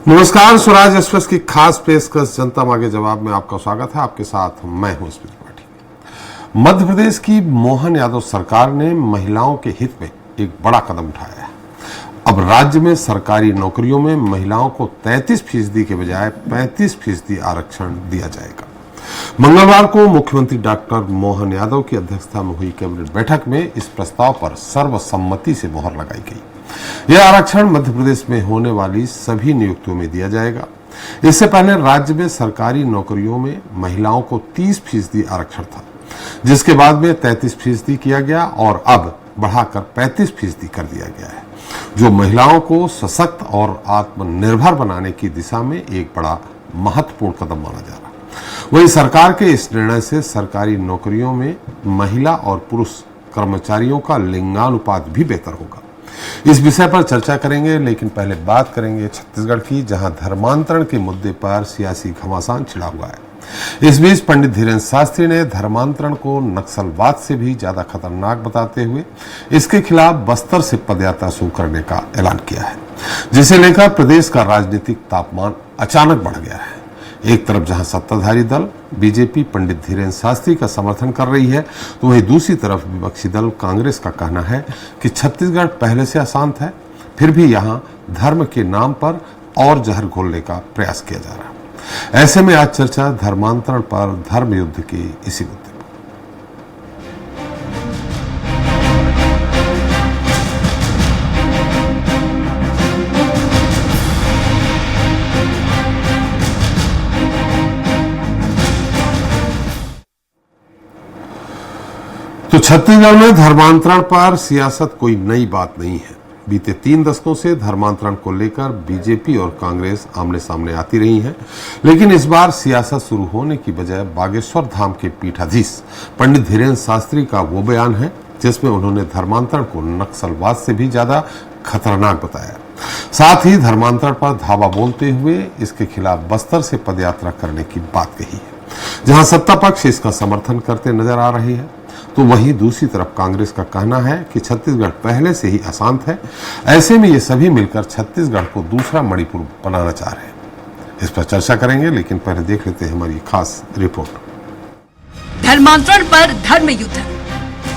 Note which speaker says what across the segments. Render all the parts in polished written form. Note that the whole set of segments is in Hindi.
Speaker 1: नमस्कार, स्वराज एक्सप्रेस की खास पेशकश जनता मांगे जवाब में आपका स्वागत है। आपके साथ मैं हूं स्मित त्रिपाठी। मध्य प्रदेश की मोहन यादव सरकार ने महिलाओं के हित में एक बड़ा कदम उठाया है। अब राज्य में सरकारी नौकरियों में महिलाओं को 33% के बजाय 35% आरक्षण दिया जाएगा। मंगलवार को मुख्यमंत्री डॉक्टर मोहन यादव की अध्यक्षता में हुई कैबिनेट बैठक में इस प्रस्ताव पर सर्वसम्मति से मोहर लगाई गई। यह आरक्षण मध्य प्रदेश में होने वाली सभी नियुक्तियों में दिया जाएगा। इससे पहले राज्य में सरकारी नौकरियों में महिलाओं को 30% आरक्षण था, जिसके बाद में 33% किया गया और अब बढ़ाकर 35% कर दिया गया है, जो महिलाओं को सशक्त और आत्मनिर्भर बनाने की दिशा में एक बड़ा महत्वपूर्ण कदम माना जा रहा है। वहीं सरकार के इस निर्णय से सरकारी नौकरियों में महिला और पुरुष कर्मचारियों का लिंगानुपात भी बेहतर होगा। इस विषय पर चर्चा करेंगे, लेकिन पहले बात करेंगे छत्तीसगढ़ की, जहां धर्मांतरण के मुद्दे पर सियासी घमासान छिड़ा हुआ है। इस बीच पंडित धीरेन्द्र शास्त्री ने धर्मांतरण को नक्सलवाद से भी ज्यादा खतरनाक बताते हुए इसके खिलाफ बस्तर से पदयात्रा शुरू करने का ऐलान किया है, जिसे लेकर प्रदेश का राजनीतिक तापमान अचानक बढ़ गया है। एक तरफ जहां सत्ताधारी दल बीजेपी पंडित धीरेन्द्र शास्त्री का समर्थन कर रही है, तो वहीं दूसरी तरफ विपक्षी दल कांग्रेस का कहना है कि छत्तीसगढ़ पहले से अशांत है, फिर भी यहां धर्म के नाम पर और जहर घोलने का प्रयास किया जा रहा है। ऐसे में आज चर्चा धर्मांतरण पर धर्म युद्ध की इसी मुद्दे पर। तो छत्तीसगढ़ में धर्मांतरण पर सियासत कोई नई बात नहीं है। बीते 3 दशकों से धर्मांतरण को लेकर बीजेपी और कांग्रेस आमने सामने आती रही हैं, लेकिन इस बार सियासत शुरू होने की बजाय बागेश्वर धाम के पीठाधीश पंडित धीरेन्द्र शास्त्री का वो बयान है जिसमें उन्होंने धर्मांतरण को नक्सलवाद से भी ज्यादा खतरनाक बताया। साथ ही धर्मांतरण पर धावा बोलते हुए इसके खिलाफ बस्तर से पदयात्रा करने की बात कही है। जहां सत्ता पक्ष इसका समर्थन करते नजर आ रहे हैं, तो वहीं दूसरी तरफ कांग्रेस का कहना है कि छत्तीसगढ़ पहले से ही अशांत है। ऐसे में ये सभी मिलकर छत्तीसगढ़ को दूसरा मणिपुर बनाना चाह रहे हैं। इस पर चर्चा करेंगे, लेकिन पहले देख लेते हैं हमारी खास रिपोर्ट।
Speaker 2: धर्मांतरण पर धर्म युद्ध।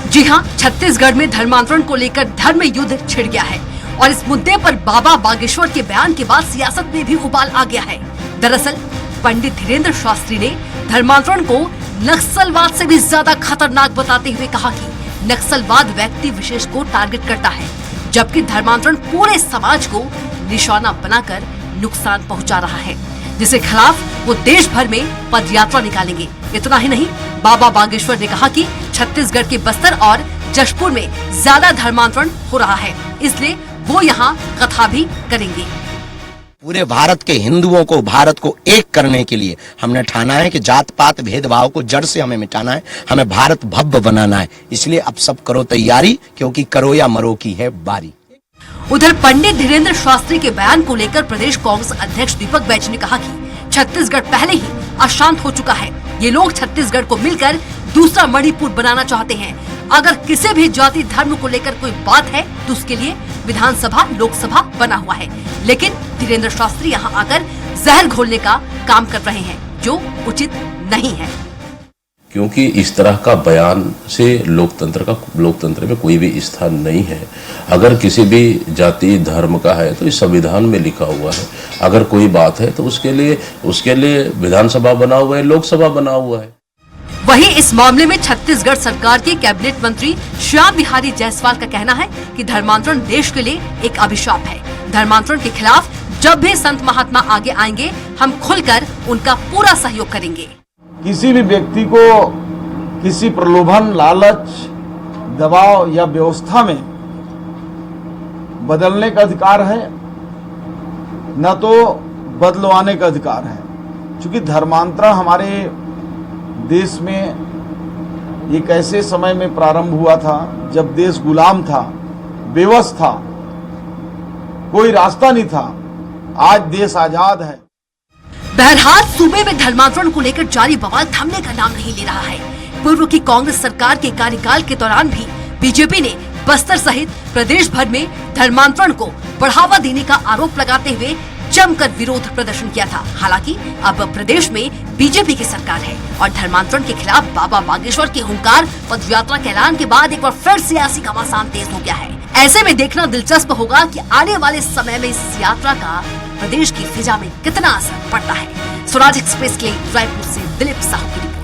Speaker 2: जी हां, छत्तीसगढ़ में धर्मांतरण को लेकर धर्म युद्ध छिड़ गया है और इस मुद्दे पर बाबा बागेश्वर के बयान के बाद सियासत में भी उबाल आ गया है। दरअसल पंडित धीरेन्द्र शास्त्री ने धर्मांतरण को नक्सलवाद से भी ज्यादा खतरनाक बताते हुए कहा कि नक्सलवाद व्यक्ति विशेष को टारगेट करता है, जबकि धर्मांतरण पूरे समाज को निशाना बनाकर नुकसान पहुंचा रहा है, जिसके खिलाफ वो देश भर में पदयात्रा निकालेंगे। इतना ही नहीं, बाबा बागेश्वर ने कहा कि छत्तीसगढ़ के बस्तर और जशपुर में ज्यादा धर्मांतरण हो रहा है, इसलिए वो यहाँ कथा भी करेंगे।
Speaker 3: पूरे भारत के हिंदुओं को, भारत को एक करने के लिए हमने ठाना है कि जात पात भेदभाव को जड़ से हमें मिटाना है, हमें भारत भव्य बनाना है। इसलिए अब सब करो तैयारी, क्योंकि करो या मरो की है बारी।
Speaker 2: उधर पंडित धीरेन्द्र शास्त्री के बयान को लेकर प्रदेश कांग्रेस अध्यक्ष दीपक बैज ने कहा कि छत्तीसगढ़ पहले ही अशांत हो चुका है। ये लोग छत्तीसगढ़ को मिलकर दूसरा मणिपुर बनाना चाहते हैं। अगर किसी भी जाति धर्म को लेकर कोई बात है तो उसके लिए विधानसभा लोकसभा बना हुआ है, लेकिन धीरेन्द्र शास्त्री यहाँ आकर जहर घोलने का काम कर रहे हैं, जो उचित नहीं है।
Speaker 4: क्योंकि इस तरह का बयान से लोकतंत्र में कोई भी स्थान नहीं है। अगर किसी भी जाति धर्म का है तो इस संविधान में लिखा हुआ है। अगर कोई बात है तो उसके लिए विधानसभा बना हुआ है, लोकसभा बना हुआ है।
Speaker 2: वहीं इस मामले में छत्तीसगढ़ सरकार के कैबिनेट मंत्री श्याम बिहारी जायसवाल का कहना है कि धर्मांतरण देश के लिए एक अभिशाप है। धर्मांतरण के खिलाफ जब भी संत महात्मा आगे आएंगे, हम खुलकर उनका पूरा सहयोग करेंगे।
Speaker 5: किसी भी व्यक्ति को किसी प्रलोभन, लालच, दबाव या व्यवस्था में बदलने का अधिकार है, न तो बदलवाने का अधिकार है। क्योंकि धर्मांतरण हमारे देश में एक ऐसे समय में प्रारंभ हुआ था जब देश गुलाम था, बेबस था, कोई रास्ता नहीं था। आज देश आजाद है।
Speaker 2: बहरहाल सूबे में धर्मांतरण को लेकर जारी बवाल थमने का नाम नहीं ले रहा है। पूर्व की कांग्रेस सरकार के कार्यकाल के दौरान भी बीजेपी ने बस्तर सहित प्रदेश भर में धर्मांतरण को बढ़ावा देने का आरोप लगाते हुए जमकर विरोध प्रदर्शन किया था। हालांकि अब प्रदेश में बीजेपी की सरकार है और धर्मांतरण के खिलाफ बाबा बागेश्वर के हुंकार पद यात्रा के ऐलान के बाद एक बार फिर सियासी घमासान तेज हो गया है। ऐसे में देखना दिलचस्प होगा कि आने वाले समय में इस यात्रा का प्रदेश की फिजा में कितना असर पड़ता है। स्वराज एक्सप्रेस के लिए रायपुर से दिलीप साहू की रिपोर्ट।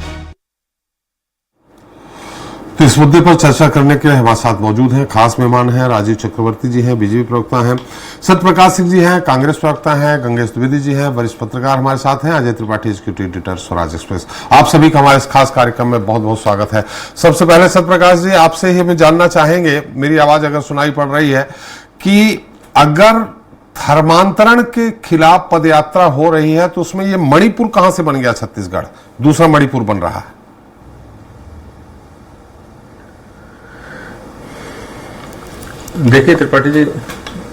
Speaker 1: तो इस मुद्दे पर चर्चा करने के लिए हमारे साथ मौजूद हैं खास मेहमान हैं राजीव चक्रवर्ती जी हैं, बीजेपी प्रवक्ता हैं, सत्यप्रकाश सिंह जी हैं, कांग्रेस प्रवक्ता हैं, गंगेश द्विवेदी जी हैं, वरिष्ठ पत्रकार हमारे साथ हैं, Ajay Tripathi executive editor Swaraj express. आप सभी का हमारे इस खास कार्यक्रम में बहुत बहुत स्वागत है। सबसे पहले सत्यप्रकाश जी, आपसे ही हमें जानना चाहेंगे, मेरी आवाज अगर सुनाई पड़ रही है, कि अगर धर्मांतरण के खिलाफ पदयात्रा हो रही है तो उसमें ये मणिपुर कहां से बन गया? छत्तीसगढ़ दूसरा मणिपुर बन रहा है।
Speaker 6: देखिए त्रिपाठी जी,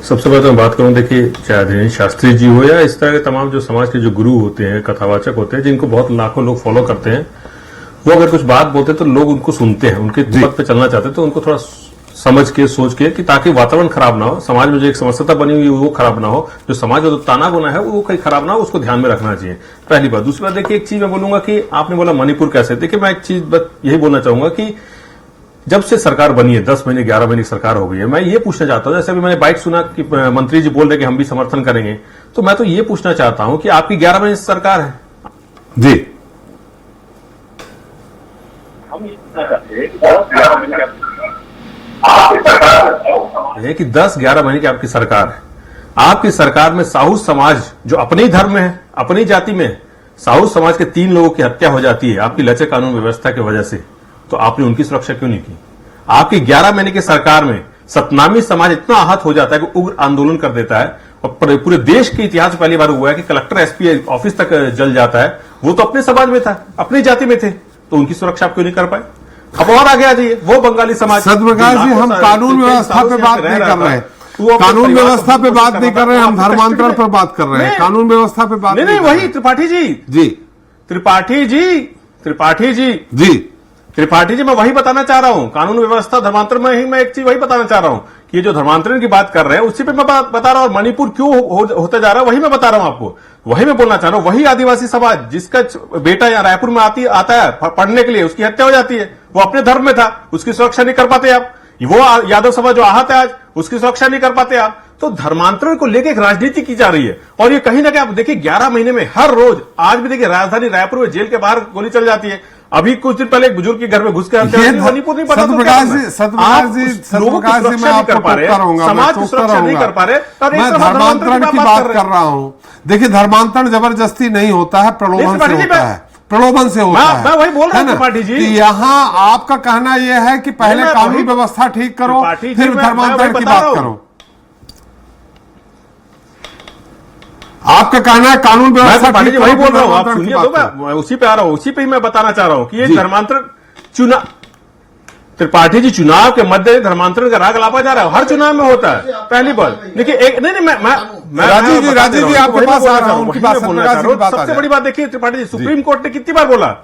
Speaker 6: सबसे पहले तो मैं बात करूं, देखिए चाहे धीरेन्द्र शास्त्री जी हो या इस तरह के तमाम जो समाज के जो गुरु होते हैं, कथावाचक होते हैं, जिनको बहुत लाखों लोग फॉलो करते हैं, वो अगर कुछ बात बोलते तो लोग उनको सुनते हैं, उनके पथ पे चलना चाहते हैं, तो उनको थोड़ा समझ के सोच के कि ताकि वातावरण खराब ना हो, समाज में जो एक समस्या बनी हुई है वो खराब ना हो, जो समाज का जो ताना बना है वो कहीं खराब ना हो, उसको ध्यान में रखना चाहिए। पहली बात। दूसरी बात, देखिए एक चीज मैं बोलूंगा कि आपने बोला मणिपुर कैसे, देखिए मैं एक चीज यही बोलना चाहूंगा कि जब से सरकार बनी है, 10 महीने 11 महीने की सरकार हो गई है, मैं ये पूछना चाहता हूं, जैसे अभी मैंने बाइट सुना कि मंत्री जी बोल रहे कि हम भी समर्थन करेंगे, तो मैं तो ये पूछना चाहता हूं कि आपकी 11 महीने से सरकार है
Speaker 1: जी,
Speaker 6: है कि 10-11 महीने की आपकी सरकार है। आपकी सरकार में साहू समाज जो अपने ही धर्म में है, अपनी जाति में, साहू समाज के 3 लोगों की हत्या हो जाती है आपकी लचर कानून व्यवस्था की वजह से, तो आपने उनकी सुरक्षा क्यों नहीं की? आपकी 11 महीने की सरकार में सतनामी समाज इतना आहत हो जाता है कि उग्र आंदोलन कर देता है, और पूरे देश के इतिहास में पहली बार हुआ है कि कलेक्टर एसपी ऑफिस तक जल जाता है। वो तो अपने समाज में था, अपनी जाति में थे, तो उनकी सुरक्षा आप क्यों नहीं कर पाए? अब और आगे आ जाइए, वो बंगाली समाज।
Speaker 1: सत्यप्रकाश जी, हम कानून व्यवस्था पे बात नहीं कर रहे हैं, कानून व्यवस्था पे बात नहीं कर रहे हैं, हम धर्मांतरण पर बात कर रहे हैं, कानून व्यवस्था पे बात
Speaker 6: नहीं। वही त्रिपाठी जी त्रिपाठी जी मैं वही बताना चाह रहा हूं, कानून व्यवस्था धर्मांतरण में ही मैं एक चीज वही बताना चाह रहा हूं कि ये जो धर्मांतरण की बात कर रहे हैं उसी पे मैं बता रहा हूं, और मणिपुर क्यों होता जा रहा है वही मैं बता रहा हूं आपको, वही मैं बोलना चाह रहा हूं। वही आदिवासी समाज जिसका बेटा यहाँ रायपुर में आता है पढ़ने के लिए, उसकी हत्या हो जाती है, वो अपने धर्म में था, उसकी सुरक्षा नहीं कर पाते आप। वो यादव समाज जो आहत है आज, उसकी सुरक्षा नहीं कर पाते आप। तो धर्मांतरण को लेकर एक राजनीति की जा रही है, और ये कहीं ना कहीं आप देखिए 11 महीने में हर रोज, आज भी देखिए राजधानी रायपुर में जेल के बाहर गोली चल जाती है। अभी कुछ दिन पहले एक बुजुर्ग के घर में घुस के मणिपुर नहीं पता,
Speaker 1: सत्यप्रकाश जी मैं आपको टोकता रहूंगा,
Speaker 6: समाज की सुरक्षा नहीं कर पा रहे,
Speaker 1: मैं धर्मांतरण की बात कर रहा हूं। देखिए धर्मांतरण जबरदस्ती नहीं होता है, प्रलोभन से होता है, प्रलोभन से होता है।
Speaker 6: मैं वही बोल रहा हूं त्रिपाठी जी,
Speaker 1: यहाँ आपका कहना यह है कि पहले कानून व्यवस्था ठीक करो, फिर धर्मांतरण की बात करो। आपका कहना है कानून व्यवस्था ठीक करो,
Speaker 6: वही बोल रहा हूं, आप सुनिए तो मैं उसी पे आ रहा हूं, उसी पे ही मैं बताना चाह रहा हूं कि ये धर्मांतरण चुनाव, त्रिपाठी जी चुनाव के मध्य धर्मांतरण का राग लापा जा रहा है, हर चुनाव में होता है। पहली बात देखिए, एक नहीं मैं
Speaker 1: राजीव जी आपके पास आ रहा हूं,
Speaker 6: सबसे बड़ी बात देखिए त्रिपाठी जी, सुप्रीम कोर्ट ने कितनी बार बोला,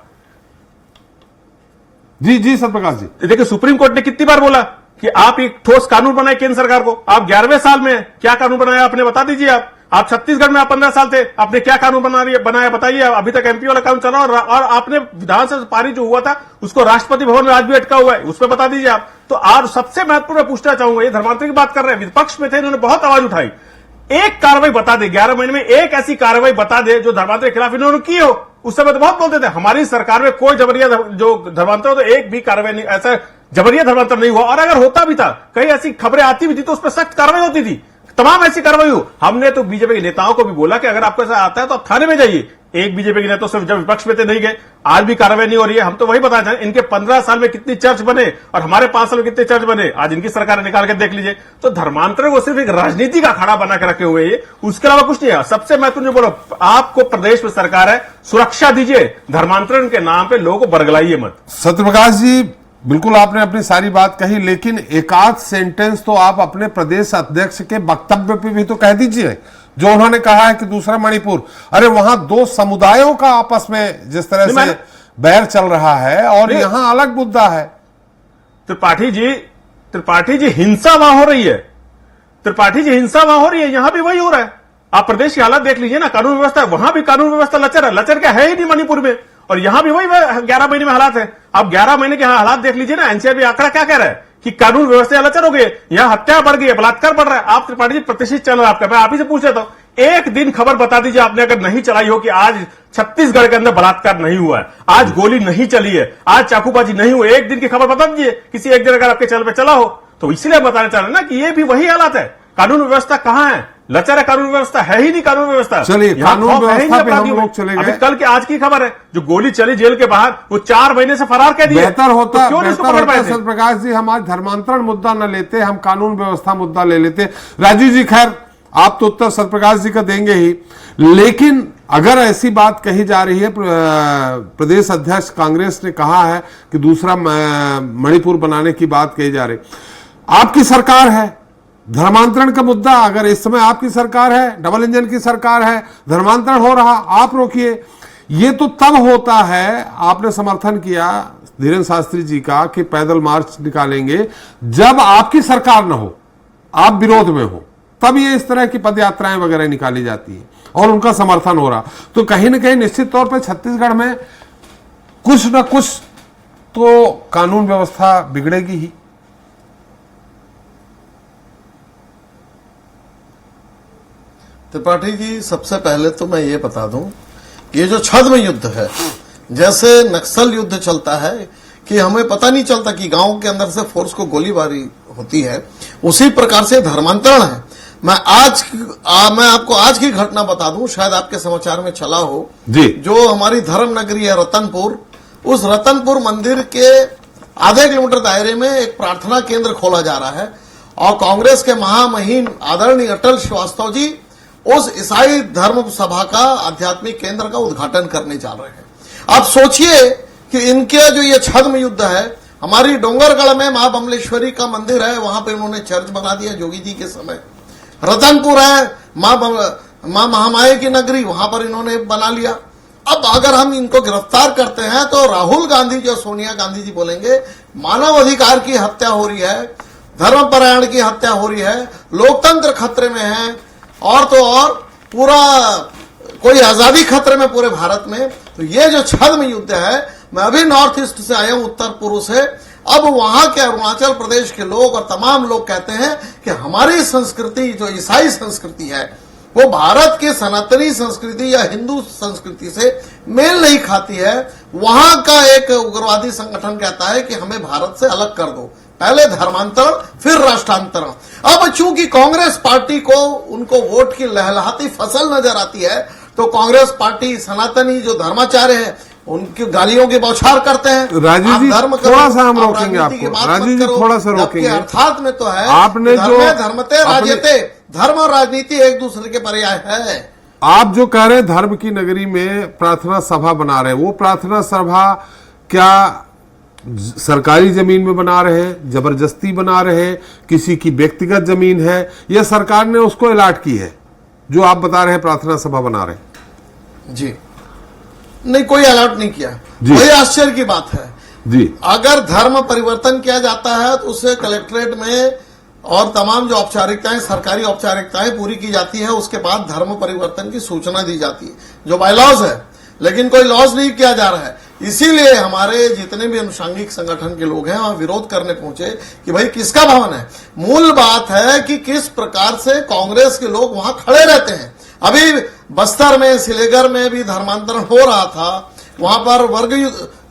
Speaker 1: जी सत्यप्रकाश जी,
Speaker 6: देखिए सुप्रीम कोर्ट ने कितनी बार बोला कि आप एक ठोस कानून बनाए केंद्र सरकार को। आप 11वें साल में क्या कानून बनाया आपने बता दीजिए। आप छत्तीसगढ़ में आप 15 साल थे, आपने क्या कानून बनाया बताइए। अभी तक एमपी वाला कानून चला, और आपने विधानसभा पारित जो हुआ था उसको राष्ट्रपति भवन में आज भी अटका हुआ है, उस पर बता दीजिए आप। तो आज सबसे महत्वपूर्ण पूछना चाहूंगा, ये धर्मांतरण की बात कर रहे हैं, विपक्ष में थे, इन्होंने बहुत आवाज उठाई, एक कार्रवाई बता दे 11 महीने में, एक ऐसी कार्रवाई बता दे जो धर्मांतरण के खिलाफ इन्होंने की हो। उस समय तो बहुत बोलते थे हमारी सरकार में कोई जबरिया जो धर्मांतरण, तो एक भी कार्रवाई नहीं, ऐसा जबरिया धर्मांतरण नहीं हुआ, और अगर होता भी था, कई ऐसी खबरें आती भी थी तो उस पर सख्त कार्रवाई होती थी, तमाम ऐसी कार्रवाई हो। हमने तो बीजेपी के नेताओं को भी बोला कि अगर आपको ऐसा आता है तो आप थाने में जाइए। एक बीजेपी के नेता सिर्फ जब विपक्ष में थे नहीं गए, आज भी कार्रवाई नहीं हो रही है। हम तो वही बताना चाहें, इनके 15 साल में कितनी चर्च बने और हमारे 5 साल में कितने चर्च बने, आज इनकी सरकार निकाल के देख लीजिए। तो धर्मांतरण को सिर्फ एक राजनीति का अखाड़ा बना के रखे हुए है, उसके अलावा कुछ नहीं है। सबसे महत्वपूर्ण बोलो, आपको प्रदेश में सरकार है, सुरक्षा दीजिए, धर्मांतरण के नाम पे लोगों को बरगलाइए मत।
Speaker 1: सत्यप्रकाश जी बिल्कुल आपने अपनी सारी बात कही, लेकिन एकाध सेंटेंस तो आप अपने प्रदेश अध्यक्ष के वक्तव्य पे भी तो कह दीजिए, जो उन्होंने कहा है कि दूसरा मणिपुर। अरे वहां 2 समुदायों का आपस में जिस तरह से बैर चल रहा है, और यहां अलग मुद्दा है।
Speaker 6: त्रिपाठी जी हिंसा वहां हो रही है, त्रिपाठी जी हिंसा वहां हो रही है, यहां भी वही हो रहा है। आप प्रदेश की हालत देख लीजिए ना, कानून व्यवस्था, वहां भी कानून व्यवस्था लचर है। लचर क्या है ही नहीं मणिपुर में, और यहां भी वही 11 महीने में हालात है। आप 11 महीने के हालात देख लीजिए ना। एनसीआर आंकड़ा क्या कह रहा है कि कानून व्यवस्था लचर हो गई है, यहाँ हत्या बढ़ गई है, बलात्कार बढ़ रहा है। आप त्रिपाठी जी प्रतिष्ठित चैनल आपका, मैं आप ही से पूछ लेता हूं, एक दिन खबर बता दीजिए आपने अगर नहीं चलाई हो कि आज छत्तीसगढ़ के अंदर बलात्कार नहीं हुआ है, आज गोली नहीं चली है, आज चाकूबाजी नहीं हुई, एक दिन की खबर बता दीजिए किसी एक दिन अगर आपके चैनल पे चला हो। तो इसलिए बताना चाह रहे हैं ना कि ये भी वही हालात है। कानून व्यवस्था कहां है? लचर है, कानून व्यवस्था है ही नहीं। कानून व्यवस्था
Speaker 1: चलिए,
Speaker 6: यहाँ
Speaker 1: कानून
Speaker 6: खौफ है ही
Speaker 1: व्यवस्था
Speaker 6: नहीं
Speaker 1: पे हम
Speaker 6: अपराधियों में।
Speaker 1: लोग चले
Speaker 6: अभी
Speaker 1: गए।
Speaker 6: कल के आज की खबर है, जो गोली चली जेल के बाहर, वो 4 महीने से फरार कह दिया।
Speaker 1: बेहतर होता
Speaker 6: क्यों नहीं उसको पकड़ पाए थे?
Speaker 1: सत्यप्रकाश जी, हम आज धर्मांतरण मुद्दा न लेते, हम कानून व्यवस्था मुद्दा ले लेते। राजीव जी, खैर आप तो उत्तर सत्यप्रकाश जी का देंगे ही, लेकिन अगर ऐसी बात कही जा रही है, प्रदेश अध्यक्ष कांग्रेस ने कहा है कि दूसरा मणिपुर बनाने की बात कही जा रही, आपकी सरकार है, धर्मांतरण का मुद्दा अगर इस समय आपकी सरकार है, डबल इंजन की सरकार है, धर्मांतरण हो रहा, आप रोकिए। ये तो तब होता है, आपने समर्थन किया धीरेन्द्र शास्त्री जी का कि पैदल मार्च निकालेंगे, जब आपकी सरकार न हो, आप विरोध में हो, तब ये इस तरह की पदयात्राएं वगैरह निकाली जाती है और उनका समर्थन हो रहा। तो कहीं ना कहीं निश्चित तौर पर छत्तीसगढ़ में कुछ न कुछ तो कानून व्यवस्था बिगड़ेगी ही।
Speaker 7: त्रिपाठी जी, सबसे पहले तो मैं ये बता दूं, ये जो छद्म युद्ध है, जैसे नक्सल युद्ध चलता है कि हमें पता नहीं चलता कि गांव के अंदर से फोर्स को गोलीबारी होती है, उसी प्रकार से धर्मांतरण है। मैं आपको आज की घटना बता दूं, शायद आपके समाचार में चला हो
Speaker 1: जी।
Speaker 7: जो हमारी धर्म नगरी है रतनपुर, उस रतनपुर मंदिर के आधे किलोमीटर दायरे में एक प्रार्थना केंद्र खोला जा रहा है और कांग्रेस के महामहिम आदरणीय अटल श्रीवास्तव जी उस ईसाई धर्म सभा का आध्यात्मिक केंद्र का उद्घाटन करने जा रहे हैं। आप सोचिए कि इनके जो ये छद्म युद्ध है, हमारी डोंगरगढ़ में मां बमलेश्वरी का मंदिर है, वहां पे उन्होंने चर्च बना दिया जोगी जी के समय। रतनपुर है मां महामाया की नगरी, वहां पर इन्होंने बना लिया। अब अगर हम इनको गिरफ्तार करते हैं तो राहुल गांधी जो सोनिया गांधी जी बोलेंगे मानव अधिकार की हत्या हो रही है, धर्मपरायण की हत्या हो रही है, लोकतंत्र खतरे में है, और तो और पूरा कोई आजादी खतरे में पूरे भारत में। तो ये जो छद्म युद्ध है, मैं अभी नॉर्थ ईस्ट से आया हूं, उत्तर पूर्व से। अब वहां के अरुणाचल प्रदेश के लोग और तमाम लोग कहते हैं कि हमारी संस्कृति जो ईसाई संस्कृति है वो भारत की सनातनी संस्कृति या हिंदू संस्कृति से मेल नहीं खाती है। वहां का एक उग्रवादी संगठन कहता है कि हमें भारत से अलग कर दो, पहले धर्मांतरण फिर राष्ट्रांतरण। अब चूंकि कांग्रेस पार्टी को उनको वोट की लहलहाती फसल नजर आती है, तो कांग्रेस पार्टी सनातनी जो धर्माचार्य है उनकी गालियों की बौछार करते हैं।
Speaker 1: राजीव जी,
Speaker 7: धर्म
Speaker 1: थोड़ा सा हम रोकेंगे आपको। राजीव जी, थोड़ा सा रोकेंगे।
Speaker 7: अर्थात में तो है
Speaker 1: आपने जो
Speaker 7: धर्मते राजते, धर्म और राजनीति एक दूसरे के पर्याय है।
Speaker 1: आप जो कह रहे हैं धर्म की नगरी में प्रार्थना सभा बना रहे हैं, वो प्रार्थना सभा क्या सरकारी जमीन में बना रहे हैं, जबरदस्ती बना रहे हैं, किसी की व्यक्तिगत जमीन है, या सरकार ने उसको अलॉट की है जो आप बता रहे हैं प्रार्थना सभा बना रहे हैं?
Speaker 7: जी नहीं, कोई अलॉट नहीं किया। वही आश्चर्य की बात है
Speaker 1: जी।
Speaker 7: अगर धर्म परिवर्तन किया जाता है तो उसे कलेक्ट्रेट में और तमाम जो औपचारिकताएं, सरकारी औपचारिकताएं पूरी की जाती है, उसके बाद धर्म परिवर्तन की सूचना दी जाती है, जो बायलॉज है। लेकिन कोई लॉज नहीं किया जा रहा है। इसीलिए हमारे जितने भी अनुषंगिक संगठन के लोग हैं वहां विरोध करने पहुंचे कि भाई किसका भवन है। मूल बात है कि किस प्रकार से कांग्रेस के लोग वहां खड़े रहते हैं। अभी बस्तर में, सिलेगर में भी धर्मांतरण हो रहा था, वहां पर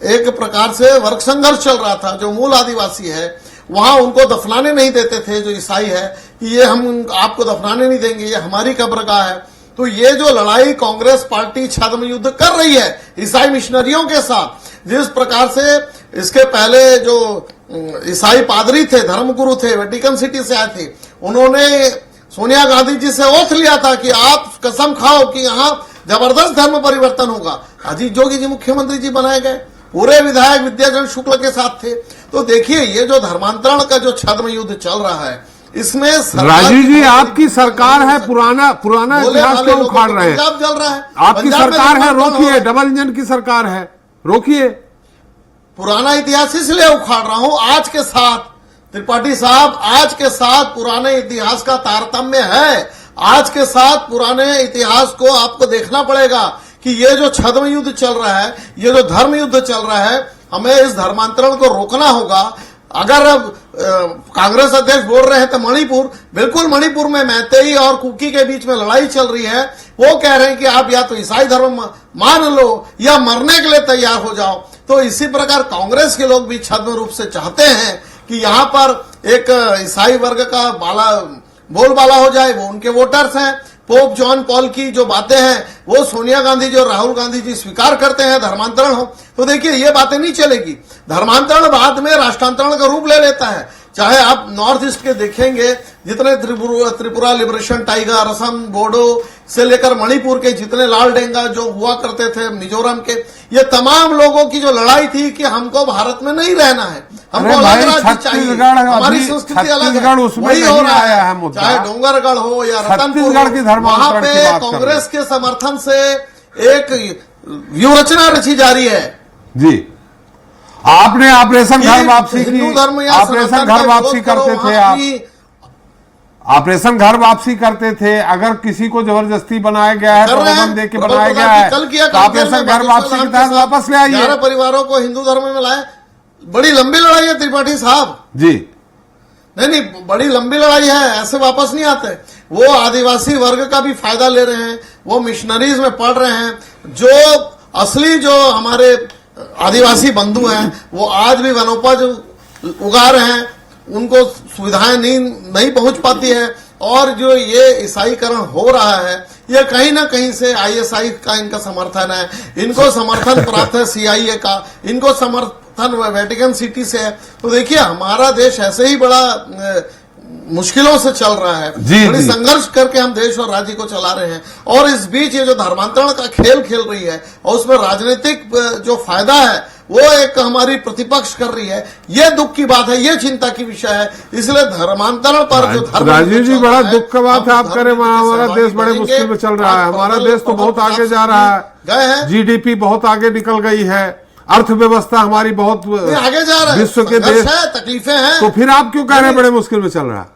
Speaker 7: एक प्रकार से वर्ग संघर्ष चल रहा था। जो मूल आदिवासी है वहां उनको दफनाने नहीं देते थे, जो ईसाई है कि ये हम आपको दफनाने नहीं देंगे, ये हमारी कब्रगाह है। तो ये जो लड़ाई कांग्रेस पार्टी छद्म युद्ध कर रही है ईसाई मिशनरियों के साथ, जिस प्रकार से इसके पहले जो ईसाई पादरी थे, धर्मगुरु थे, वेटिकन सिटी से आए थे, उन्होंने सोनिया गांधी जी से ओथ लिया था कि आप कसम खाओ कि यहाँ जबरदस्त धर्म परिवर्तन होगा। अजीत जोगी जी मुख्यमंत्री जी बनाए गए, पूरे विधायक विद्याचरण शुक्ल के साथ थे। तो देखिए ये जो धर्मांतरण का जो छद्म युद्ध चल रहा है, इसमें
Speaker 1: राजीव जी आपकी सरकार है, पुराना इतिहास क्यों उखाड़ रहे हैं?
Speaker 7: पंजाब चल रहा है,
Speaker 1: आपकी सरकार है, रोकिए। डबल इंजन की सरकार है, रोकिए।
Speaker 7: पुराना इतिहास इसलिए उखाड़ रहा हूं आज के साथ, त्रिपाठी साहब, आज के साथ पुराने इतिहास का तारतम्य है। आज के साथ पुराने इतिहास को आपको देखना पड़ेगा कि ये जो छद्म युद्ध चल रहा है, ये जो धर्म युद्ध चल रहा है, हमें इस धर्मांतरण को रोकना होगा। अगर कांग्रेस अध्यक्ष बोल रहे हैं तो मणिपुर, बिल्कुल मणिपुर में मैतेई और कुकी के बीच में लड़ाई चल रही है। वो कह रहे हैं कि आप या तो ईसाई धर्म मान लो या मरने के लिए तैयार हो जाओ। तो इसी प्रकार कांग्रेस के लोग भी छद्म रूप से चाहते हैं कि यहां पर एक ईसाई वर्ग का बोलबाला हो जाए। वो उनके वोटर्स हैं। पोप जॉन पॉल की जो बातें हैं वो सोनिया गांधी जी और राहुल गांधी जी स्वीकार करते हैं धर्मांतरण हो, तो देखिए ये बातें नहीं चलेगी। धर्मांतरण बाद में राष्ट्रांतरण का रूप ले लेता है। चाहे आप नॉर्थ ईस्ट के देखेंगे, जितने त्रिपुरा लिबरेशन टाइगर, असम, बोडो से लेकर मणिपुर के जितने लाल डेंगा जो हुआ करते थे, मिजोरम के, ये तमाम लोगों की जो लड़ाई थी कि हमको भारत में नहीं रहना है, हमको अलग राज्य चाहिए, हमारी संस्कृति अलग है, वही हो रहा है। चाहे डोंगरगढ़ हो या रतनपुर, वहां पे कांग्रेस के समर्थन से एक व्यूहरचना रची जा रही है।
Speaker 1: जी, आपने ऑपरेशन घर वापसी की, ऑपरेशन घर वापसी करते थे आप, ऑपरेशन घर वापसी करते थे। अगर किसी को जबरदस्ती बनाया गया है, प्रलोभन दे के बनाया गया है, तो ऑपरेशन घर वापसी के तहत वापस ले आइए।
Speaker 7: 11 परिवारों को हिंदू धर्म में लाए। बड़ी लंबी लड़ाई है त्रिपाठी साहब
Speaker 1: जी।
Speaker 7: नहीं, बड़ी लंबी लड़ाई है, ऐसे वापस नहीं आते। वो आदिवासी वर्ग का भी फायदा ले रहे हैं, वो मिशनरीज में पढ़ रहे हैं। जो असली जो हमारे आदिवासी बंधु हैं वो आज भी वनोपज उगा रहे हैं, उनको सुविधाएं नहीं पहुंच पाती है। और जो ये ईसाईकरण हो रहा है, ये कहीं ना कहीं से आईएसआई का इनका समर्थन है, इनको समर्थन प्राप्त है सीआईए का, इनको समर्थन वेटिकन सिटी से है। तो देखिए हमारा देश ऐसे ही बड़ा मुश्किलों से चल रहा है, बड़ी संघर्ष करके हम देश और राज्य को चला रहे हैं। और इस बीच ये जो धर्मांतरण का खेल खेल रही है और उसमें राजनीतिक जो फायदा है वो एक हमारी प्रतिपक्ष कर रही है, ये दुख की बात है, ये चिंता की विषय है। इसलिए धर्मांतरण पर जो धर्म,
Speaker 1: राजीव जी, बड़ा दुख का बात है आप करें, हमारा देश बड़े मुश्किल में चल रहा है। हमारा देश तो बहुत आगे जा रहा है,
Speaker 7: गए हैं,
Speaker 1: जीडीपी बहुत आगे निकल गई है, अर्थव्यवस्था हमारी बहुत
Speaker 7: आगे जा रहा है,
Speaker 1: विश्व के देश
Speaker 7: है, तकलीफें हैं।
Speaker 1: तो फिर आप क्यों कह रहे हैं बड़े मुश्किल में चल रहा है?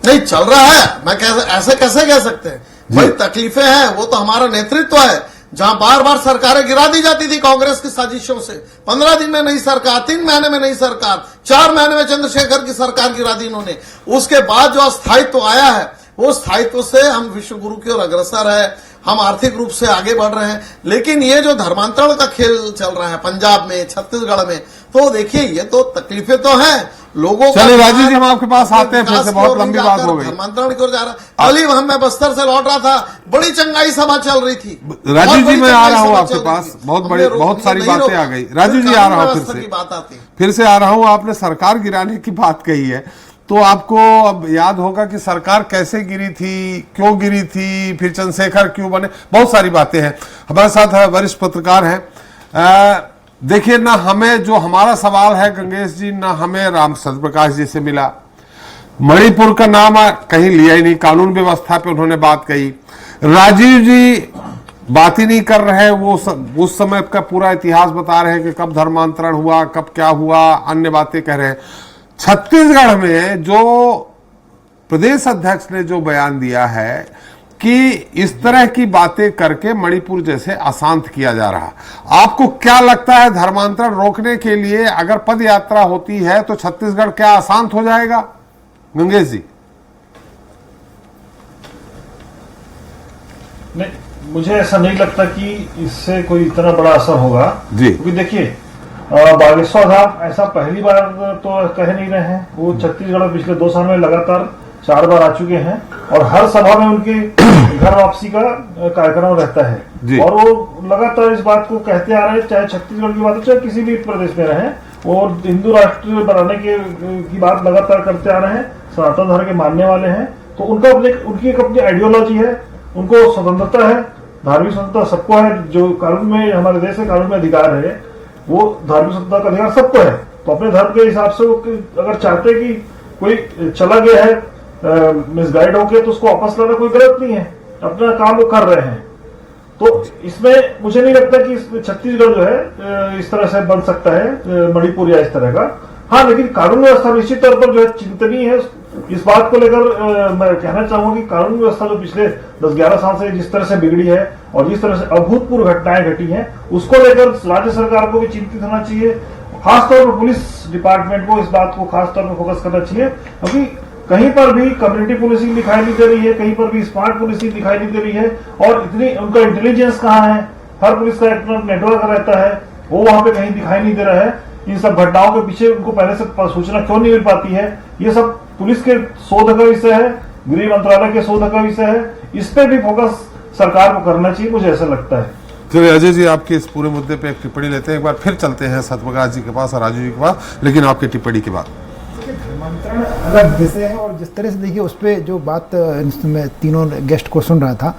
Speaker 7: नहीं चल रहा है, मैं ऐसे कैसे कह सकते हैं? भाई तकलीफें हैं, वो तो हमारा नेतृत्व है। जहां बार बार सरकारें गिरा दी जाती थी कांग्रेस की साजिशों से, 15 दिन में नई सरकार, 3 महीने में नई सरकार, 4 महीने में चंद्रशेखर की सरकार गिरा दी इन्होंने। उसके बाद जो अस्थायित्व आया है, वो स्थायित्व से हम विश्व गुरु की ओर अग्रसर है, हम आर्थिक रूप से आगे बढ़ रहे हैं। लेकिन ये जो धर्मांतरण का खेल चल रहा है पंजाब में, छत्तीसगढ़ में, तो देखिए ये तो तकलीफें तो हैं लोगों को।
Speaker 1: चलिए राजीव जी, हम आपके पास आते हैं, फिर से बहुत लंबी बात हो गई।
Speaker 7: धर्मांतरण की ओर जा रहा है। कल ही मैं बस्तर से लौट रहा था, बड़ी चंगाई सभा चल रही थी।
Speaker 1: राजीव जी, मैं आ रहा हूँ आपके पास, बहुत सारी बातें आ गई। राजीव जी आ रहा हूँ, फिर से आ रहा हूँ। आपने सरकार गिराने की बात कही है, तो आपको अब याद होगा कि सरकार कैसे गिरी थी, क्यों गिरी थी, फिर चंद्रशेखर क्यों बने, बहुत सारी बातें हैं। हमारे साथ वरिष्ठ पत्रकार हैं। देखिए, ना हमें जो हमारा सवाल है गंगेश जी, ना हमें राम सत्यप्रकाश जी से मिला, मणिपुर का नाम कहीं लिया ही नहीं, कानून व्यवस्था पे उन्होंने बात कही। राजीव जी बात ही नहीं कर रहे, वो उस समय का पूरा इतिहास बता रहे हैं कि कब धर्मांतरण हुआ, कब क्या हुआ, अन्य बातें कह रहे हैं। छत्तीसगढ़ में जो प्रदेश अध्यक्ष ने जो बयान दिया है कि इस तरह की बातें करके मणिपुर जैसे अशांत किया जा रहा, आपको क्या लगता है धर्मांतरण रोकने के लिए अगर पद यात्रा होती है तो छत्तीसगढ़ क्या अशांत हो जाएगा? गंगेश जी।
Speaker 8: नहीं, मुझे ऐसा नहीं लगता कि इससे कोई इतना बड़ा असर होगा जी, क्योंकि देखिए बागेश्वर साहब ऐसा पहली बार तो कह नहीं रहे हैं। वो छत्तीसगढ़ में पिछले 2 साल में लगातार 4 बार आ चुके हैं और हर सभा में उनके घर वापसी का कार्यक्रम रहता है और वो लगातार इस बात को कहते आ रहे हैं, चाहे छत्तीसगढ़ की बात हो चाहे किसी भी प्रदेश में रहे, वो हिंदू राष्ट्र बनाने की बात लगातार करते आ रहे हैं, सनातन धर्म के मानने वाले हैं। तो उनकी एक अपनी आइडियोलॉजी है, उनको स्वतंत्रता है, धार्मिक स्वतंत्रता सबको है, जो कानून में हमारे देश के कानून में अधिकार है, वो धार्मिक स्वतंत्रता का अधिकार सबको है। तो अपने धर्म के हिसाब से अगर चाहते कि कोई चला गया है मिसगाइड होके तो उसको वापस लाना कोई गलत नहीं है, अपना काम वो कर रहे हैं। तो इसमें मुझे नहीं लगता कि छत्तीसगढ़ जो है इस तरह से बन सकता है मणिपुर या इस तरह का। हाँ, लेकिन कानून व्यवस्था निश्चित तौर पर जो है चिंतनीय है। इस बात को लेकर मैं कहना चाहूंगा कि कानून व्यवस्था जो पिछले 10-11 साल से जिस तरह से बिगड़ी है और जिस तरह से अभूतपूर्व घटनाएं घटी हैं, उसको लेकर राज्य सरकार को भी चिंतित होना चाहिए। खासतौर पर पुलिस डिपार्टमेंट को इस बात को खासतौर पर फोकस करना चाहिए, क्योंकि कहीं पर भी कम्युनिटी पुलिसिंग दिखाई नहीं दे रही है, कहीं पर भी स्मार्ट पुलिसिंग दिखाई नहीं दे रही है। और इतनी उनका इंटेलिजेंस कहाँ है, हर पुलिस का एक नेटवर्क रहता है, वो वहां पे कहीं दिखाई नहीं दे रहा है। इन सब घटनाओं के पीछे उनको पहले से सूचना क्यों नहीं मिल पाती है, ये सब पुलिस के शोध का विषय है, गृह मंत्रालय के शोध का विषय है। इस पे भी फोकस सरकार को करना चाहिए, मुझे ऐसा लगता है।
Speaker 1: चलिए अजय जी, आपके इस पूरे मुद्दे पे एक टिप्पणी लेते हैं, एक बार फिर चलते हैं सत्यप्रकाश जी के पास और राजू जी के पास, लेकिन आपकी टिप्पणी के बाद।
Speaker 9: धर्मांतरण अलग विषय है और जिस तरह से देखिए उस पर जो बात मैं तीनों गेस्ट को सुन रहा था,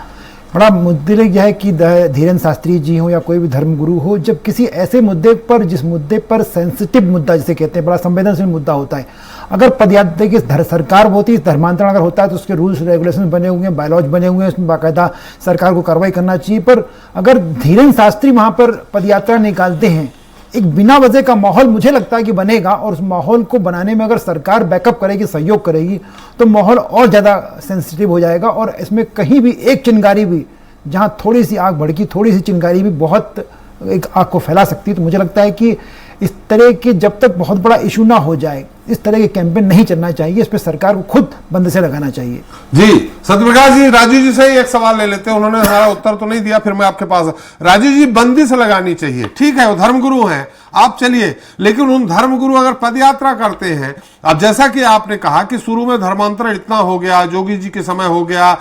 Speaker 9: बड़ा मुद्दे यह है कि धीरेन्द्र शास्त्री जी हो या कोई भी धर्मगुरु हो, जब किसी ऐसे मुद्दे पर जिस मुद्दे पर सेंसिटिव मुद्दा जिसे कहते हैं, बड़ा संवेदनशील मुद्दा होता है, अगर पदयात्रा की सरकार होती है, धर्मांतरण अगर होता है तो उसके रूल्स रेगुलेशन बने हुए हैं, बायलॉज बने हुए हैं, उसमें बाकायदा सरकार को कार्रवाई करना चाहिए। पर अगर धीरेन्द्र शास्त्री वहां पर पदयात्रा निकालते हैं, एक बिना वजह का माहौल मुझे लगता है कि बनेगा, और उस माहौल को बनाने में अगर सरकार बैकअप करेगी, सहयोग करेगी, तो माहौल और ज़्यादा सेंसिटिव हो जाएगा। और इसमें कहीं भी एक चिंगारी भी, जहाँ थोड़ी सी आग भड़की, थोड़ी सी चिंगारी भी बहुत एक आग को फैला सकती है। तो मुझे लगता है कि इस तरह के जब तक बहुत बड़ा इशू ना हो जाए, इस तरह के कैंपेन नहीं चलना चाहिए, इस पर सरकार को खुद बंद से लगाना चाहिए।
Speaker 1: जी सत्यप्रकाश जी, राजू जी से एक सवाल ले लेते हैं, उन्होंने हमारा उत्तर तो नहीं दिया, फिर मैं आपके पास। राजू जी, बंदी से लगानी चाहिए, ठीक है, वो धर्मगुरु हैं, आप चलिए, लेकिन उन धर्मगुरु अगर पदयात्रा करते हैं, अब जैसा कि आपने कहा कि शुरू में धर्मांतरण इतना हो गया, जोगी जी के समय हो गया,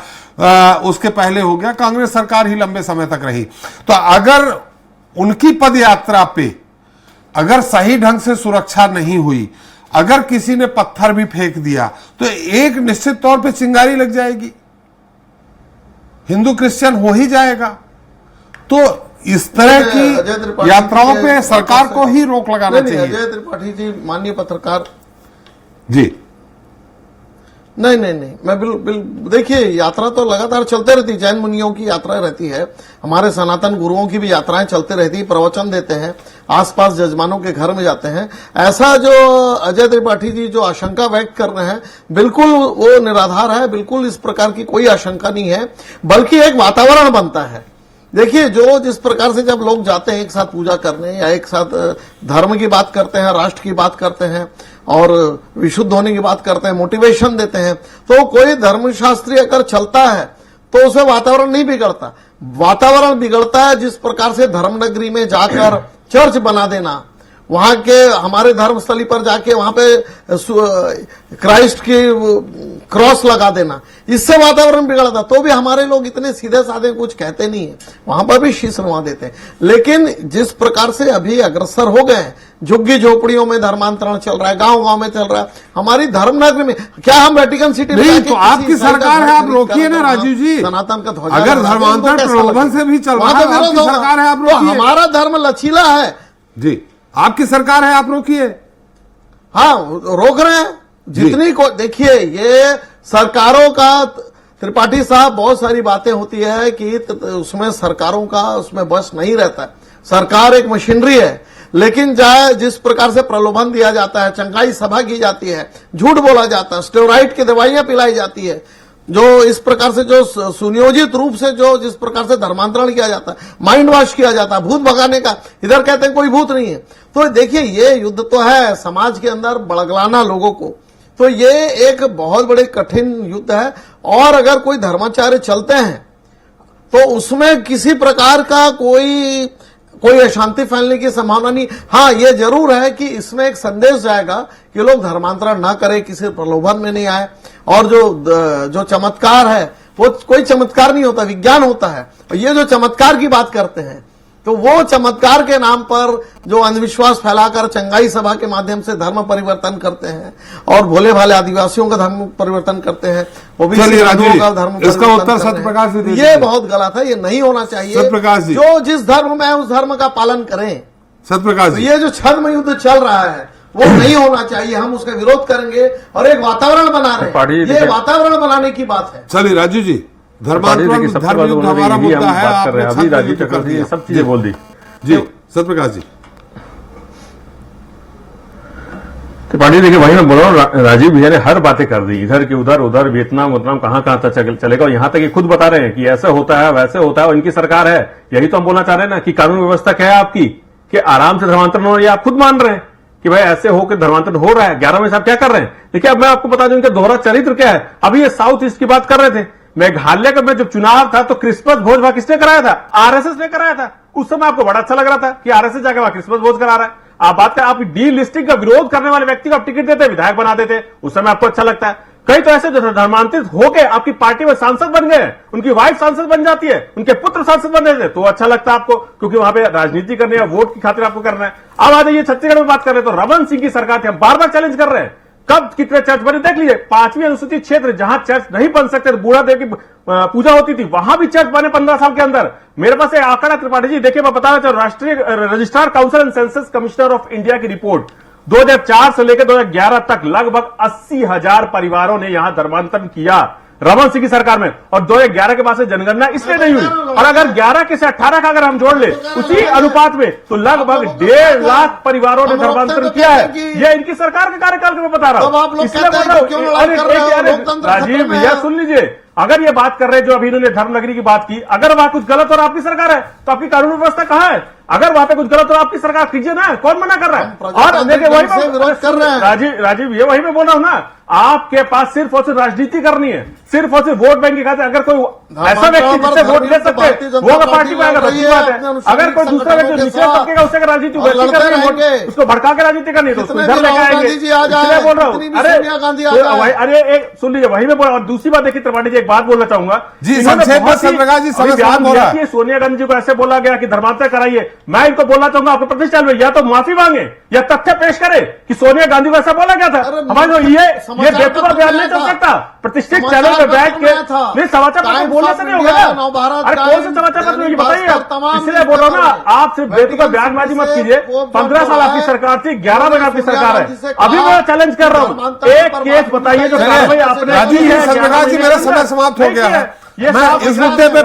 Speaker 1: उसके पहले हो गया, कांग्रेस सरकार ही लंबे समय तक रही, तो अगर उनकी पदयात्रा पे अगर सही ढंग से सुरक्षा नहीं हुई, अगर किसी ने पत्थर भी फेंक दिया, तो एक निश्चित तौर पे चिंगारी लग जाएगी, हिंदू क्रिश्चियन हो ही जाएगा। तो इस तरह की यात्राओं पे सरकार को ही रोक लगाना चाहिए।
Speaker 7: अजय त्रिपाठी जी, माननीय पत्रकार
Speaker 1: जी,
Speaker 7: नहीं, मैं बिल्कुल देखिए, यात्रा तो लगातार चलते रहती है, जैन मुनियों की यात्रा रहती है, हमारे सनातन गुरुओं की भी यात्राएं चलते रहती है, प्रवचन देते हैं, आसपास जजमानों के घर में जाते हैं। ऐसा जो अजय त्रिपाठी जी जो आशंका व्यक्त कर रहे हैं, बिल्कुल वो निराधार है, बिल्कुल इस प्रकार की कोई आशंका नहीं है, बल्कि एक वातावरण बनता है। देखिए, जो जिस प्रकार से जब लोग जाते हैं एक साथ पूजा करने या एक साथ धर्म की बात करते हैं, राष्ट्र की बात करते हैं और विशुद्ध होने की बात करते हैं, मोटिवेशन देते हैं, तो कोई धर्मशास्त्री अगर चलता है तो उसमें वातावरण नहीं बिगड़ता। वातावरण बिगड़ता है जिस प्रकार से धर्मनगरी में जाकर चर्च बना देना, वहां के हमारे धर्मस्थली पर जाके वहां पे क्राइस्ट की क्रॉस लगा देना, इससे वातावरण बिगड़ता। तो भी हमारे लोग इतने सीधे साधे कुछ कहते नहीं है, वहां पर भी शीश नवा देते हैं। लेकिन जिस प्रकार से अभी अग्रसर हो गए, झुग्गी झोपड़ियों में धर्मांतरण चल रहा है, गांव गांव में चल रहा है, हमारी धर्मनगरी में क्या हम वेटिकन सिटी
Speaker 1: नहीं, तो आपकी सरकार है, आप रोकिए ना राजीव जी।
Speaker 7: सनातन का ध्वजा,
Speaker 1: अगर धर्मांतरण प्रलोभन से भी चल रहा है, आपकी सरकार है, आप रोकिए।
Speaker 7: हमारा धर्म लचीला है
Speaker 1: जी, आपकी सरकार है, आप रोकिए।
Speaker 7: हाँ, रोक रहे हैं जितनी को। देखिए, ये सरकारों का, त्रिपाठी साहब, बहुत सारी बातें होती है कि उसमें सरकारों का उसमें बस नहीं रहता है। सरकार एक मशीनरी है, लेकिन चाहे जिस प्रकार से प्रलोभन दिया जाता है, चंगाई सभा की जाती है, झूठ बोला जाता है, स्टेरॉइड की दवाइयां पिलाई जाती है, जो इस प्रकार से जो सुनियोजित रूप से जो जिस प्रकार से धर्मांतरण किया जाता है, माइंड वॉश किया जाता है, भूत भगाने का, इधर कहते हैं कोई भूत नहीं है। तो देखिए, ये युद्ध तो है समाज के अंदर बड़गलाना लोगों को, तो ये एक बहुत बड़े कठिन युद्ध है। और अगर कोई धर्माचार्य चलते हैं तो उसमें किसी प्रकार का कोई अशांति फैलने की संभावना नहीं। हाँ, ये जरूर है कि इसमें एक संदेश जाएगा कि लोग धर्मांतरण ना करें, किसी प्रलोभन में नहीं आए। और जो चमत्कार है वो कोई चमत्कार नहीं होता, विज्ञान होता है। और ये जो चमत्कार की बात करते हैं, तो वो चमत्कार के नाम पर जो अंधविश्वास फैलाकर चंगाई सभा के माध्यम से धर्म परिवर्तन करते हैं और भोले भाले आदिवासियों का धर्म परिवर्तन करते हैं, वो भी धर्म,
Speaker 1: इसका उत्तर सत्यप्रकाश जी,
Speaker 7: ये बहुत गलत है, ये नहीं होना चाहिए।
Speaker 1: सत्यप्रकाश जी,
Speaker 7: जो जिस धर्म में है उस धर्म का पालन करें।
Speaker 1: सत्यप्रकाश जी,
Speaker 7: ये जो छद्म युद्ध चल रहा है वो नहीं होना चाहिए, हम उसका विरोध करेंगे और एक वातावरण बना रहे हैं, ये वातावरण बनाने की बात है।
Speaker 1: चलिए राजू जी, धर्मांतरण धर्म युद्ध हमारा मुद्दा है,
Speaker 10: अभी राजीव चक्रवर्ती ये सब चीजें बोल दी।
Speaker 1: जी सत्यप्रकाश जी,
Speaker 10: त्रिपाठी देखिए, वही मैं बोल रहा हूँ, राजीव भैया ने हर बातें कर दी, इधर की उधर, उधर वियतनाम उतनाम कहाँ तक चलेगा। और यहाँ तक ये खुद बता रहे हैं कि ऐसा होता है वैसे होता है, और इनकी सरकार है। यही तो हम बोलना चाह रहे हैं ना कि कानून व्यवस्था क्या है आपकी, कि आराम से धर्मांतरण हो रही है। आप खुद मान रहे हैं कि भाई ऐसे होकर धर्मांतरण हो रहा है। 11 में साहब क्या कर रहे हैं? देखिए, अब मैं आपको बता दूं इनका दोहरा चरित्र क्या है। अभी ये साउथ ईस्ट की बात कर रहे थे, मेघालय का में जब चुनाव था तो क्रिसमस भोज वहां किसने कराया था? आरएसएस ने कराया था। उस समय आपको बड़ा अच्छा लग रहा था कि आरएसएस जाके वहां क्रिसमस भोज करा रहा है। आप बात करें, आप डी लिस्टिंग का विरोध करने वाले व्यक्ति को आप टिकट देते, विधायक बना देते, उस समय आपको अच्छा लगता है। कई तो ऐसे धर्मांतरित होके आपकी पार्टी में सांसद बन गए, उनकी वाइफ सांसद बन जाती है, उनके पुत्र सांसद बन जाते हैं, तो अच्छा लगता है आपको, क्योंकि वहां पे राजनीति करनी है, वोट की खातिर आपको करना है। अब आ जाइए छत्तीसगढ़ में बात कर रहे हैं, तो रमन सिंह की सरकार थी, हम बार बार चैलेंज कर रहे हैं, कब कितने चर्च बने देख लीजिए। 5वीं अनुसूचित क्षेत्र जहां चर्च नहीं बन सकते, बूढ़ा देव की पूजा होती थी, वहां भी चर्च बने 15 साल के अंदर। मेरे पास एक आंकड़ा त्रिपाठी जी, देखिए मैं बताना चाहूं, राष्ट्रीय registrar council and census commissioner of India की रिपोर्ट 2004 से लेकर 2011 तक लगभग 80,000 परिवारों ने यहां धर्मांतरण किया रमन सिंह की सरकार में। और 2011 के बाद से जनगणना इसलिए नहीं हुई, और अगर 11 के से 18 का अगर हम जोड़ ले उसी अनुपात में, तो लगभग 1.5 लाख परिवारों ने धर्मांतरण किया है। ये इनकी सरकार के कार्यकाल में बता रहा हूं, इसलिए बोल रहा हूं। राजीव भैया सुन लीजिए, अगर ये बात कर रहे हैं जो अभी इन्होंने धर्मनगरी की बात की, अगर वहां कुछ गलत और आपकी सरकार है तो आपकी कानून व्यवस्था कहां है? अगर वहां पे कुछ गलत और आपकी सरकार कीजिए ना, कौन मना कर रहा है? और देखिए वही कर रहे हैं राजीव, ये वही मैं बोल रहा हूं ना, आपके पास सिर्फ और सिर्फ राजनीति करनी है, सिर्फ और सिर्फ वोट बैंक की खातिर। अगर कोई ऐसा व्यक्ति जिससे वोट ले सकते हैं वो अगर पार्टी में अगर अच्छी बात है, अगर कोई दूसरा व्यक्ति निचले तबके का उससे अगर राजनीति वैसी करनी है, उसको भड़का के राजनीति करनी है, तो उसको इधर लेके आएंगे। इसलिए बोल रहा हूँ, अरे एक सुन लीजिए, वही मैं बोल रहा हूँ। और दूसरी बात देखिए त्रिपाठी जी, एक बात बोलना चाहूंगा जी, संक्षेप में सोनिया गांधी जी को ऐसे बोला गया कि धर्मांतरण कराइए। मैं इनको बोलना चाहूंगा, आपको प्रतिष्ठान में या तो माफी मांगे या तथ्य पेश करे कि सोनिया गांधी को ऐसा बोला गया था। हमारे ये बेतुका बयान नहीं चल सकता। प्रतिष्ठित चैनल पे बैठ के नहीं, समाचार पत्र बोलने से नहीं होगा ना। अरे कौन से समाचार पत्र ये बताइए आप। इसलिए बोल रहा हूँ ना, आप सिर्फ बेतुका बयानबाजी मत कीजिए। 15 साल आपकी सरकार थी, 11 महीने आपकी सरकार है। अभी मैं चैलेंज कर रहा हूँ, एक केस बताइए जो कार्रवाई आपने की है।
Speaker 1: मेरा समय समाप्त हो गया है, मैं इस मुद्दे पे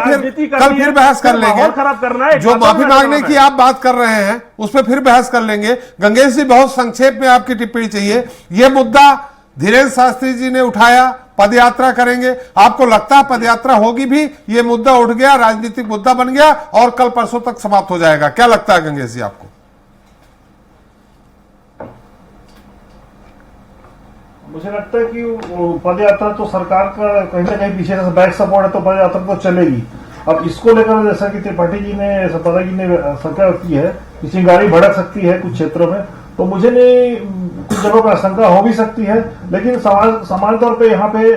Speaker 1: कल फिर बहस कर लेंगे।
Speaker 6: खराब करना है,
Speaker 1: जो माफी मांगने की आप बात कर रहे हैं उस पर फिर बहस कर लेंगे। गंगेश जी, बहुत संक्षेप में आपकी टिप्पणी चाहिए। यह मुद्दा धीरेन्द्र शास्त्री जी ने उठाया, पदयात्रा करेंगे, आपको लगता है पदयात्रा होगी भी, ये मुद्दा उठ गया, राजनीतिक मुद्दा बन गया और कल परसों तक समाप्त हो जाएगा? क्या लगता है गंगेश जी आपको?
Speaker 8: मुझे लगता है कि पदयात्रा तो सरकार का कहीं ना कहीं पीछे से बैक सपोर्ट है, तो पदयात्रा तो चलेगी। अब इसको लेकर जैसा कि त्रिपाठी जी ने, सत्ता जी ने शंका की है कि चिंगारी भड़क सकती है कुछ क्षेत्रों में, तो मुझे नहीं, कुछ जगहों पर आशंका हो भी सकती है। लेकिन सामान्य तौर पे यहाँ पे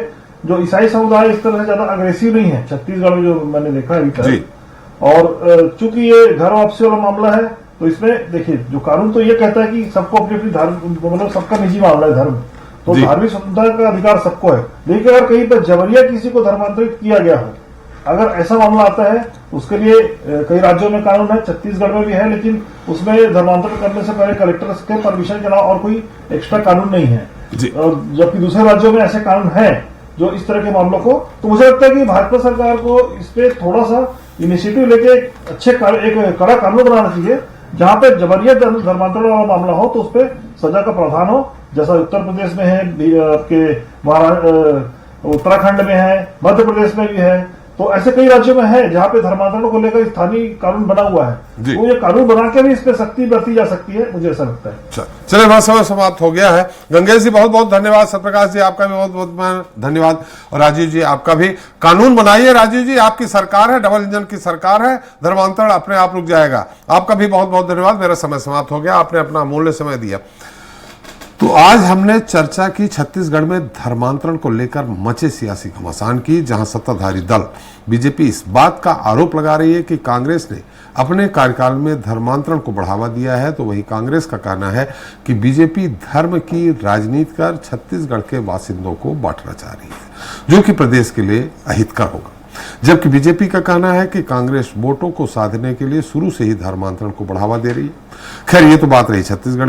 Speaker 8: जो ईसाई समुदाय इस तरह से ज्यादा अग्रेसिव नहीं है छत्तीसगढ़ में, जो मैंने देखा है अभी तक। और चूंकि ये घर वापसी वाला मामला है, तो इसमें देखिए जो कानून तो ये कहता है कि सबको अपनी अपनी धर्म, मतलब सबका निजी मामला है धर्म, तो धार्मिक स्वतंत्रता का अधिकार सबको है। लेकिन अगर कहीं पर जबरिया किसी को धर्मांतरित किया गया हो, अगर ऐसा मामला आता है, उसके लिए कई राज्यों में कानून है, छत्तीसगढ़ में भी है, लेकिन उसमें धर्मांतरण करने से पहले कलेक्टर के परमिशन के अलावा और कोई एक्स्ट्रा कानून नहीं है। जबकि दूसरे राज्यों में ऐसे कानून है जो इस तरह के मामलों को, तो मुझे लगता है कि भाजपा सरकार को इस पे थोड़ा सा इनिशिएटिव लेके एक कड़ा कानून बनाना चाहिए, जहां पे जबरिया धर्मांतरण वाला मामला हो तो उस पर सजा का प्रावधान हो, जैसा उत्तर प्रदेश में है, आपके उत्तराखंड में है, मध्य प्रदेश में भी है। तो ऐसे कई राज्यों में है जहां पे धर्मांतरण को लेकर स्थानीय कानून बना हुआ है, तो ये कानून बना के भी इस पे सख्ती बरती जा सकती है, मुझे ऐसा लगता है।
Speaker 1: चलिए, वह समय समाप्त हो गया है। गंगेश जी बहुत बहुत धन्यवाद, सत्यप्रकाश जी आपका भी बहुत बहुत धन्यवाद, और राजीव जी आपका भी। कानून बनाइए राजीव जी, आपकी सरकार है, डबल इंजन की सरकार है, धर्मांतरण अपने आप रुक जाएगा। आपका भी बहुत बहुत धन्यवाद। मेरा समय समाप्त हो गया, आपने अपना अमूल्य समय दिया। तो आज हमने चर्चा की छत्तीसगढ़ में धर्मांतरण को लेकर मचे सियासी घमासान की, जहां सत्ताधारी दल बीजेपी इस बात का आरोप लगा रही है कि कांग्रेस ने अपने कार्यकाल में धर्मांतरण को बढ़ावा दिया है, तो वहीं कांग्रेस का कहना है कि बीजेपी धर्म की राजनीति कर छत्तीसगढ़ के बासिंदों को बांटना चाह रही है, जो कि प्रदेश के लिए अहितकर होगा। जबकि बीजेपी का कहना है कि कांग्रेस वोटों को साधने के लिए शुरू से ही धर्मांतरण को बढ़ावा दे रही है। खैर, ये तो बात रही छत्तीसगढ़